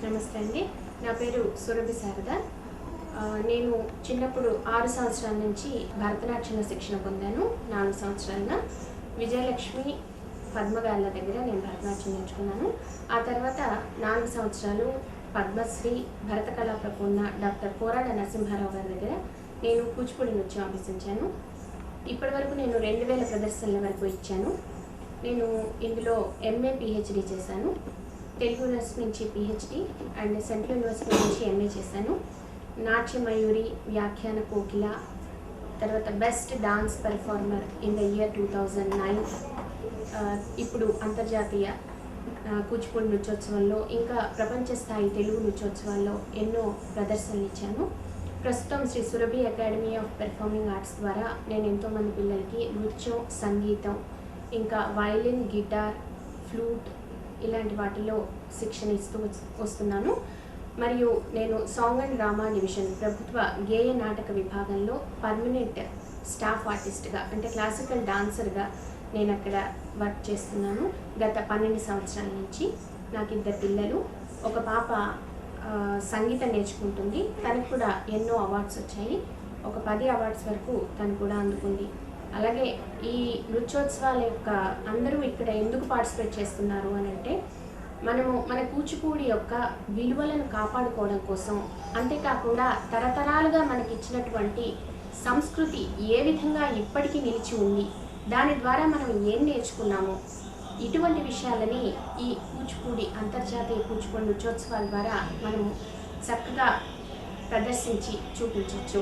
నమస్తే అండి. నా పేరు సురభి శారద. నేను చిన్నప్పుడు 6 సంవత్సరాల నుంచి భరతనాట్యంలో శిక్షణ పొందాను. 4 సంవత్సరాలుగా విజయలక్ష్మి పద్మగాళ్ళ దగ్గర నేను భరతనాట్యం నేర్చుకున్నాను. ఆ తర్వాత 4 సంవత్సరాలు పద్మశ్రీ భరత కళా ప్రపూర్ణ డాక్టర్ కోరాడ నరసింహారావు గారి దగ్గర నేను కూచిపూడి నృత్యం అభ్యసించాను. ఇప్పటి వరకు నేను 2000 ప్రదర్శనల వరకు ఇచ్చాను. నేను ఇందులో ఎంఏ పిహెచ్డి చేశాను. తెలుగు యూనివర్సిటీ నుంచి పిహెచ్డి అండ్ సెంట్రల్ యూనివర్సిటీ నుంచి ఎంఏ చేశాను. నాట్యమయూరి, వ్యాఖ్యాన కోకిల, తర్వాత best dance performer in the year 2009. ఇప్పుడు అంతర్జాతీయ కూచిపూడి నృత్యోత్సవంలో ఇంకా ప్రపంచ స్థాయి తెలుగు నృత్యోత్సవాల్లో ఎన్నో ప్రదర్శనలు ఇచ్చాను. ప్రస్తుతం Shri Surabhi academy of performing arts ద్వారా నేను ఎంతోమంది పిల్లలకి నృత్యం, సంగీతం, ఇంకా వైలిన్, గిటార్, ఫ్లూట్ ఇలాంటి వాటిలో శిక్షణ ఇస్తూ వస్తున్నాను. మరియు నేను సాంగ్ అండ్ డ్రామా డివిజన్ ప్రభుత్వ గేయ నాటక విభాగంలో పర్మనెంట్ స్టాఫ్ ఆర్టిస్ట్గా అంటే క్లాసికల్ డాన్సర్గా నేను అక్కడ వర్క్ చేస్తున్నాను గత 12 సంవత్సరాల నుంచి. నాకు 2 పిల్లలు, ఒక పాప సంగీతం నేర్చుకుంటుంది. తనకు కూడా ఎన్నో అవార్డ్స్ వచ్చాయి. ఒక 10 అవార్డ్స్ వరకు తను కూడా అందుకుంది. అలాగే ఈ నృత్యోత్సవాల యొక్క అందరూ ఇక్కడ ఎందుకు పార్టిసిపేట్ చేస్తున్నారు అని అంటే మనము మన కూచిపూడి యొక్క విలువలను కాపాడుకోవడం కోసం, అంతేకాకుండా తరతరాలుగా మనకి ఇచ్చినటువంటి సంస్కృతి ఏ విధంగా ఇప్పటికీ నిలిచి ఉంది, దాని ద్వారా మనం ఏం నేర్చుకున్నామో ఇటువంటి విషయాలని ఈ కూచిపూడి అంతర్జాతీయ కూచిపూడి నృత్యోత్సవాల ద్వారా మనము చక్కగా ప్రదర్శించి చూపించవచ్చు.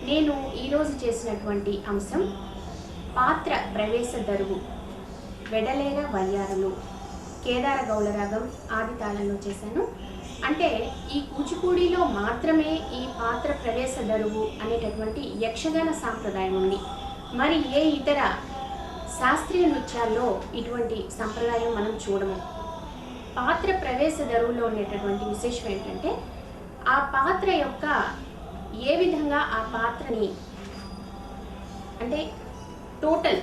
నేను ఈరోజు చేసినటువంటి అంశం పాత్ర ప్రవేశ దరువు, వెడలేర వయ్యారులు, కేదార గౌళరాగం ఆది తాళంలో చేశాను. అంటే ఈ కూచిపూడిలో మాత్రమే ఈ పాత్ర ప్రవేశ దరువు అనేటటువంటి యక్షగాన సాంప్రదాయం ఉంది. మరి ఏ ఇతర శాస్త్రీయ నృత్యాల్లో ఇటువంటి సంప్రదాయం మనం చూడము. పాత్ర ప్రవేశ దరువులో ఉండేటటువంటి విశేషం ఏంటంటే ఆ పాత్ర యొక్క ఏ విధంగా ఆ పాత్రని అంటే టోటల్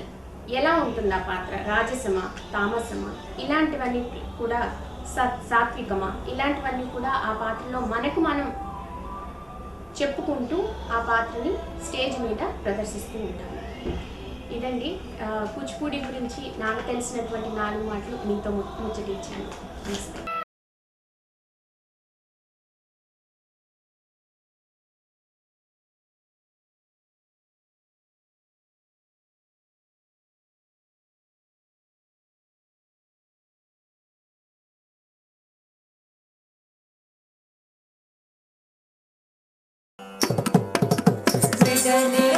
ఎలా ఉంటుంది ఆ పాత్ర, రాజసమా, తామసమా, ఇలాంటివన్నీ కూడా సాత్వికమా, ఇలాంటివన్నీ కూడా ఆ పాత్రలో మనకు మనం చెప్పుకుంటూ ఆ పాత్రని స్టేజ్ మీద ప్రదర్శిస్తూ ఉంటాము. ఇదండి కూచిపూడి గురించి నాకు తెలిసినటువంటి 4 మాటలు మీతో ముచ్చటించాను. నమస్తే. Vedana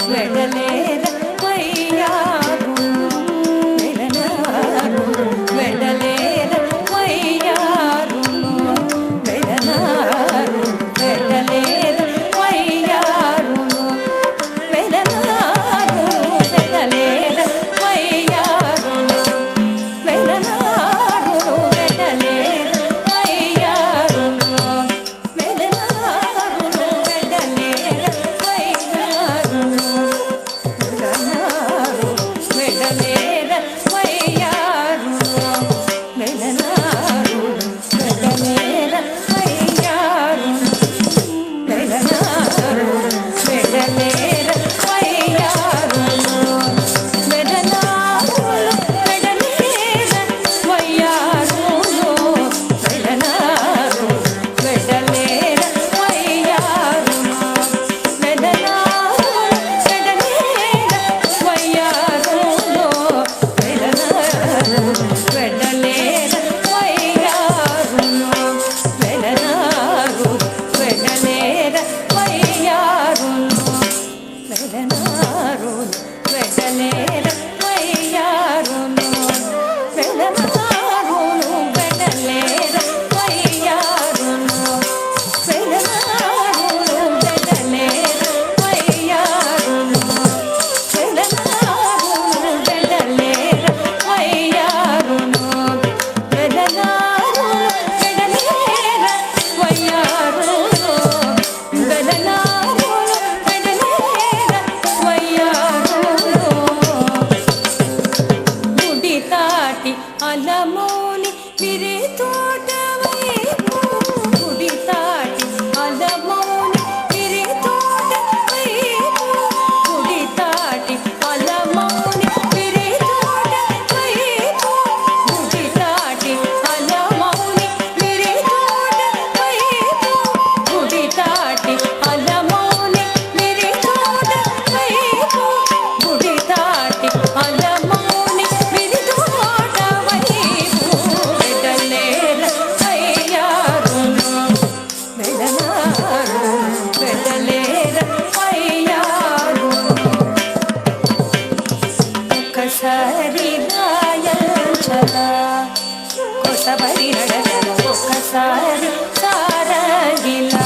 వెడలేర వయ్యారు వెడనారు వెడలేర వయ్యారు వెడనారు వెడలేర వయ్యారు వెడనారు వెడలేర వయ్యారు వెడనారు వెడలేర వయ్యారు వెడనారు వెడలేర వయ్యారు వెడనారు వెడలేర వయ్యారు వెడనారు వెడలేర వయ్యారు వెడనారు వెడలేర వయ్యారు వెడనారు వెడలేర వయ్యారు వెడనారు వెడలేర వయ్యారు వెడనారు వెడలేర వయ్యారు వెడనారు వెడలేర వయ్యారు వెడనారు వెడలేర వయ్యారు వెడనారు వెడలేర వయ్యారు వెడనారు వెడలేర వయ్యారు వెడనారు వెడలేర వయ్యారు వెడనారు వెడలేర వయ్యారు వెడనారు వెడలేర వయ్యారు వెడనారు వెడలేర వయ్యారు గుడి తాటి అలమోని విరి తోట వైపు గుడి తాటి అలమోని విరి తోట వైపు గుడి తాటి అలమోని విరి తోట వైపు గుడి తాటి అలమోని విరి తోట వైపు గుడి తాటి అలమోని విరి తోట వైపు గుడి తాటి అలమోని విరి తోట వైపు వెడలేర వయ్యారు వెడనారు వెడలేర వయ్యారు ఒక్కసారి గాయంచల కొసబరి నడగల ఒక్కసారి సారగిలా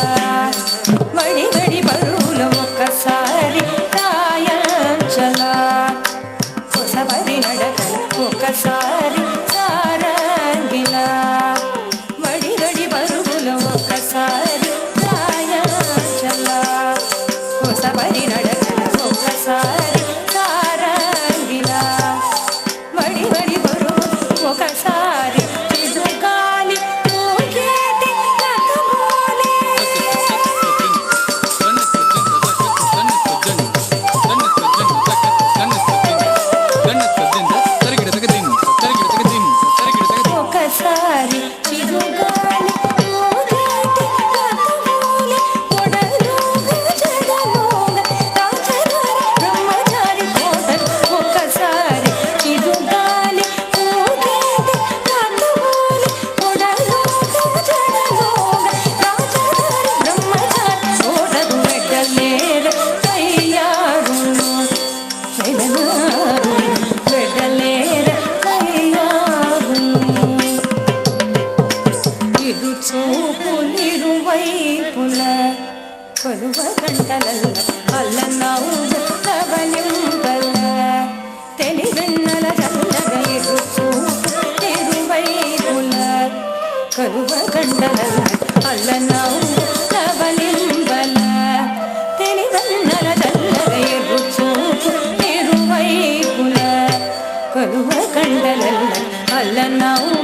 వడి వడి బరువుల ఒక్కసారి గాయంచల కొసబరి నడగల ఒక్కసారి సారగిలా వడి వడి బరువుల ఒక్కసారి గాయంచల కొసబరి నడగల ఒక్కసారి సారగిలా వడి వడి బరువు ఒకసారి చిదుగాలి ఊగేటి రథమోలే ఒకసారి చిదుగాలి ఊగేటి రథమోలే కొడలోగ జడలోగ రాజధారి బ్రహ్మచారి కోటలు ఒకసారి చిదుగాలి ఊగేటి రథమోలే కొడలోగ జడలోగ రాజధారి బ్రహ్మచారి కోటలు వెడలేర వయ్యారు వెడనారు వెడలేర వయ్యారు ఇరు చూపులిరువైపుల కొలువ గంటలల్ల అల్లనౌజ తవలింపల తెలివెన్నెల చల్లగ ఇరు చూపులిరువైపుల కొలువ గంటలల్ల అల్లనౌజ తవలింపల తెలివెన్నెల చల్లగ ఇరు చూపులిరువైపుల కొలువ గంటలల్ల అల్లనౌజ